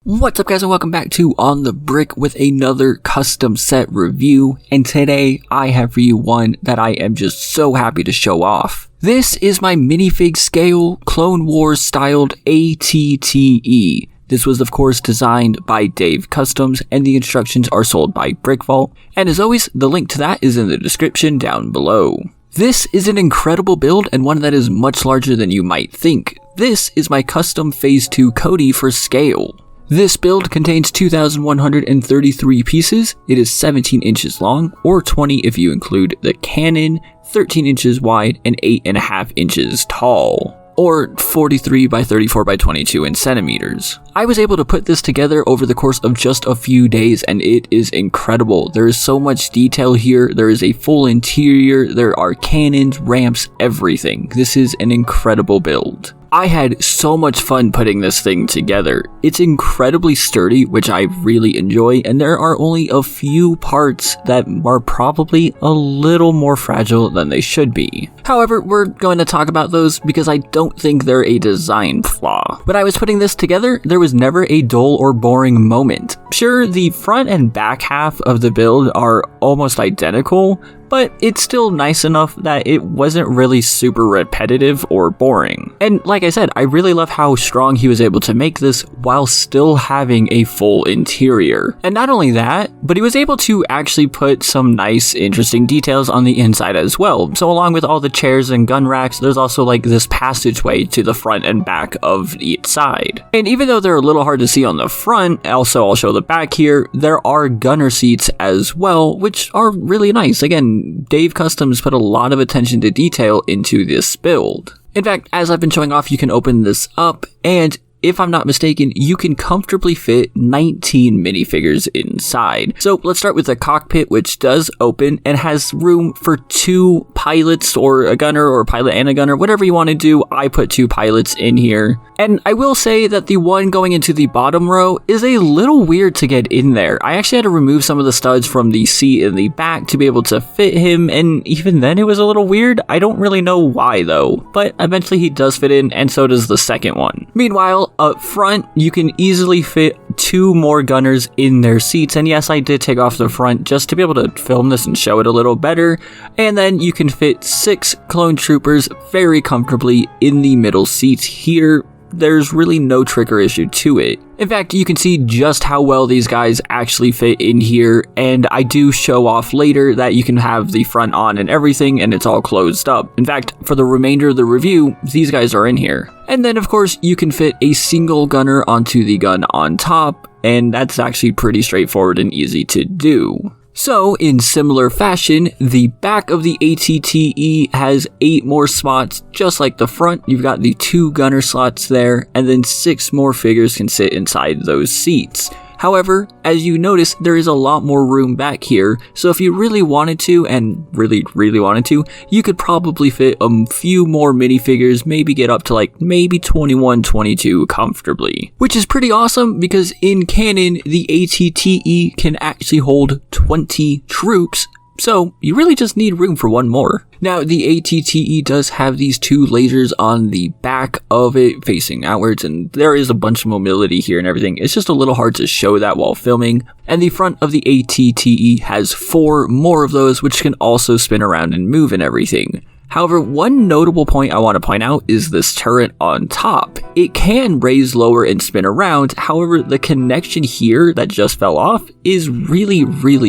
What's up guys and welcome back to On The Brick with another custom set review, and today I have for you one that I am just so happy to show off. This is my minifig scale Clone Wars styled ATTE. This was of course designed by Dave Customs and the instructions are sold by Brickvault, and as always the link to that is in the description down below. This is an incredible build and one that is much larger than you might think. This is my custom Phase 2 Cody for scale. This build contains 2,133 pieces, it is 17 inches long, or 20 if you include the cannon, 13 inches wide, and 8.5 inches tall, or 43 by 34 by 22 in centimeters. I was able to put this together over the course of just a few days and it is incredible. There is so much detail here, there is a full interior, there are cannons, ramps, everything. This is an incredible build. I had so much fun putting this thing together. It's incredibly sturdy, which I really enjoy, and there are only a few parts that are probably a little more fragile than they should be. However, we're going to talk about those because I don't think they're a design flaw. When I was putting this together, there was never a dull or boring moment. Sure, the front and back half of the build are almost identical, but it's still nice enough that it wasn't really super repetitive or boring. And like I said, I really love how strong he was able to make this while still having a full interior. And not only that, but he was able to actually put some nice, interesting details on the inside as well. So along with all the chairs and gun racks, there's also like this passageway to the front and back of each side. And even though they're a little hard to see on the front, also I'll show the back here, there are gunner seats as well, which are really nice. Again, Dave Customs put a lot of attention to detail into this build. In fact, as I've been showing off, you can open this up and if I'm not mistaken, you can comfortably fit 19 minifigures inside. So let's start with the cockpit, which does open and has room for 2 pilots or a gunner or a pilot and a gunner, whatever you want to do. I put 2 pilots in here. And I will say that the one going into the bottom row is a little weird to get in there. I actually had to remove some of the studs from the seat in the back to be able to fit him, and even then it was a little weird. I don't really know why though, but eventually he does fit in, and so does the second one. Meanwhile, up front, you can easily fit 2 more gunners in their seats, and yes, I did take off the front just to be able to film this and show it a little better, and then you can fit 6 clone troopers very comfortably in the middle seats here. There's really no trick or issue to it. In fact, you can see just how well these guys actually fit in here, and I do show off later that you can have the front on and everything and it's all closed up. In fact, for the remainder of the review, these guys are in here. And then of course, you can fit a single gunner onto the gun on top, and that's actually pretty straightforward and easy to do. So, in similar fashion, the back of the ATTE has 8 more spots, just like the front. You've got the 2 gunner slots there, and then 6 more figures can sit inside those seats. However, as you notice, there is a lot more room back here, so if you really wanted to, and really wanted to, you could probably fit a few more minifigures, maybe get up to like maybe 21, 22 comfortably. Which is pretty awesome because in canon, the ATTE can actually hold 20 troops, so you really just need room for 1 more. Now, the ATTE does have these 2 lasers on the back of it facing outwards, and there is a bunch of mobility here and everything. It's just a little hard to show that while filming. And the front of the ATTE has 4 more of those, which can also spin around and move and everything. However, one notable point I want to point out is this turret on top. It can raise lower and spin around, however the connection here that just fell off is really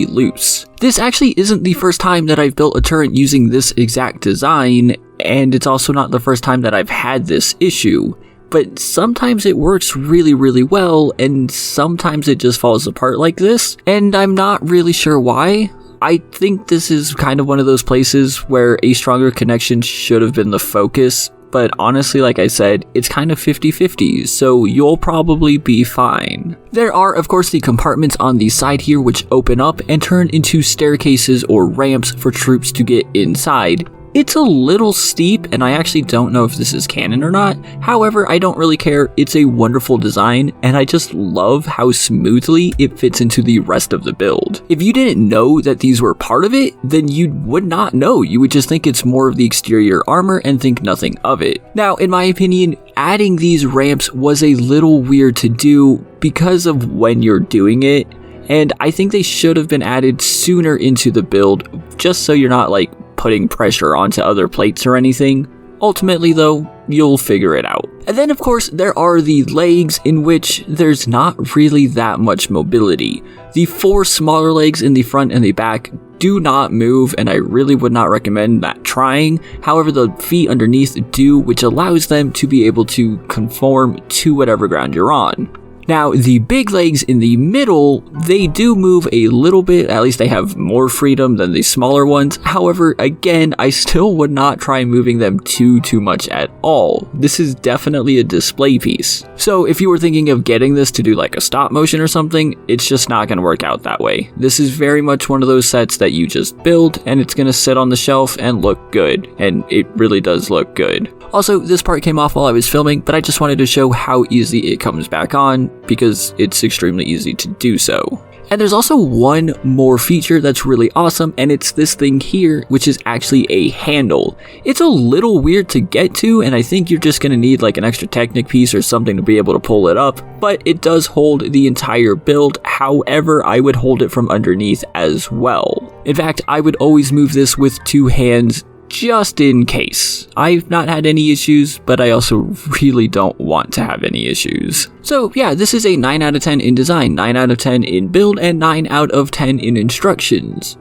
loose. This actually isn't the first time that I've built a turret using this exact design, and it's also not the first time that I've had this issue. But sometimes it works really well, and sometimes it just falls apart like this, and I'm not really sure why. I think this is kind of one of those places where a stronger connection should have been the focus, but honestly, like I said, it's kind of 50-50, so you'll probably be fine. There are, of course, the compartments on the side here which open up and turn into staircases or ramps for troops to get inside. It's a little steep, and I actually don't know if this is canon or not. However, I don't really care. It's a wonderful design, and I just love how smoothly it fits into the rest of the build. If you didn't know that these were part of it, then you would not know. You would just think it's more of the exterior armor and think nothing of it. Now, in my opinion, adding these ramps was a little weird to do because of when you're doing it, and I think they should have been added sooner into the build, just so you're not like putting pressure onto other plates or anything. Ultimately though, you'll figure it out. And then of course there are the legs, in which there's not really that much mobility. The 4 smaller legs in the front and the back do not move, and I really would not recommend that trying. However, the feet underneath do, which allows them to be able to conform to whatever ground you're on. Now, the big legs in the middle, they do move a little bit, at least they have more freedom than the smaller ones. However, again, I still would not try moving them too much at all. This is definitely a display piece. So if you were thinking of getting this to do like a stop motion or something, it's just not going to work out that way. This is very much one of those sets that you just build and it's going to sit on the shelf and look good, and it really does look good. Also, this part came off while I was filming, but I just wanted to show how easy it comes back on, because it's extremely easy to do so. And there's also one more feature that's really awesome, and it's this thing here, which is actually a handle. It's a little weird to get to, and I think you're just going to need like an extra Technic piece or something to be able to pull it up, but it does hold the entire build. However, I would hold it from underneath as well. In fact, I would always move this with 2 hands, just in case. I've not had any issues, but I also really don't want to have any issues. So yeah, this is a 9 out of 10 in design, 9 out of 10 in build, and 9 out of 10 in instructions.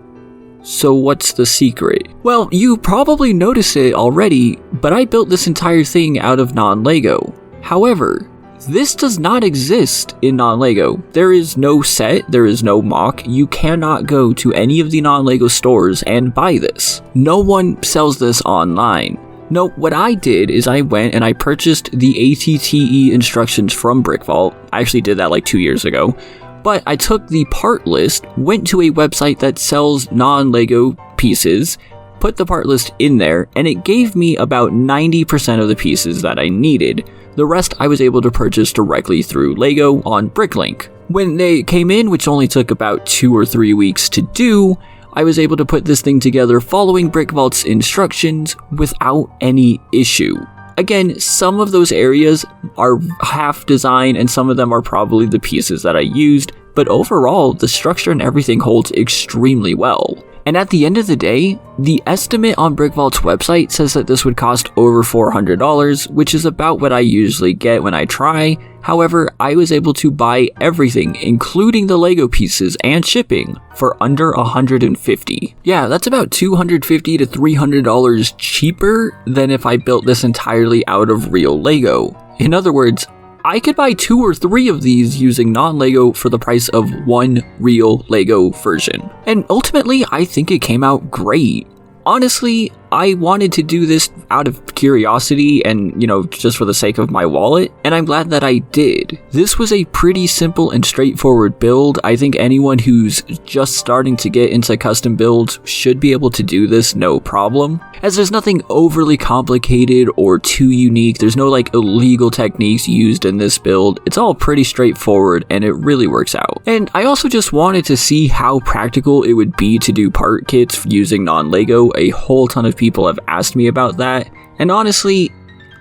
So what's the secret? Well, you probably noticed it already, but I built this entire thing out of non-Lego. However, this does not exist in non-Lego. There is no set, there is no mock. You cannot go to any of the non-Lego stores and buy this. No one sells this online. No, what I did is I went and I purchased the ATTE instructions from Brickvault. I actually did that like 2 years ago. But I took the part list, went to a website that sells non-Lego pieces, put the part list in there, and it gave me about 90% of the pieces that I needed. The rest I was able to purchase directly through Lego on Bricklink. When they came in, which only took about 2 or 3 weeks to do, I was able to put this thing together following Brickvault's instructions without any issue. Again, some of those areas are half design and some of them are probably the pieces that I used, but overall, the structure and everything holds extremely well. And at the end of the day, the estimate on Brickvault's website says that this would cost over $400, which is about what I usually get when I try. However, I was able to buy everything, including the Lego pieces and shipping, for under $150. Yeah, that's about $250 to $300 cheaper than if I built this entirely out of real Lego. In other words, I could buy 2 or 3 of these using non-Lego for the price of one real Lego version. And ultimately, I think it came out great. Honestly, I wanted to do this out of curiosity and, just for the sake of my wallet, and I'm glad that I did. This was a pretty simple and straightforward build. I think anyone who's just starting to get into custom builds should be able to do this no problem, as there's nothing overly complicated or too unique. There's no illegal techniques used in this build. It's all pretty straightforward and it really works out. And I also just wanted to see how practical it would be to do part kits using non-Lego. A whole ton of people have asked me about that, and honestly,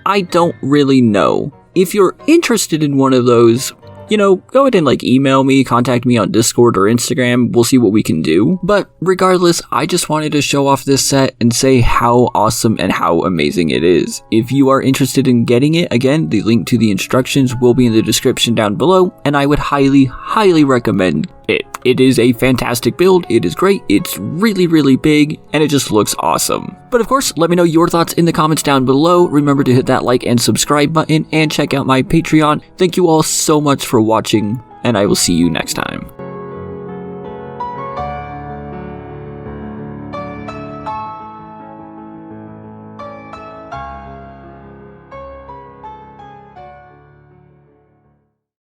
I don't really know. If you're interested in one of those, go ahead and email me, contact me on Discord or Instagram, we'll see what we can do. But regardless, I just wanted to show off this set and say how awesome and how amazing it is. If you are interested in getting it, again, the link to the instructions will be in the description down below, and I would highly recommend it. It is a fantastic build, it is great, it's really big, and it just looks awesome. But of course, let me know your thoughts in the comments down below. Remember to hit that like and subscribe button, and check out my Patreon. Thank you all so much for watching, and I will see you next time.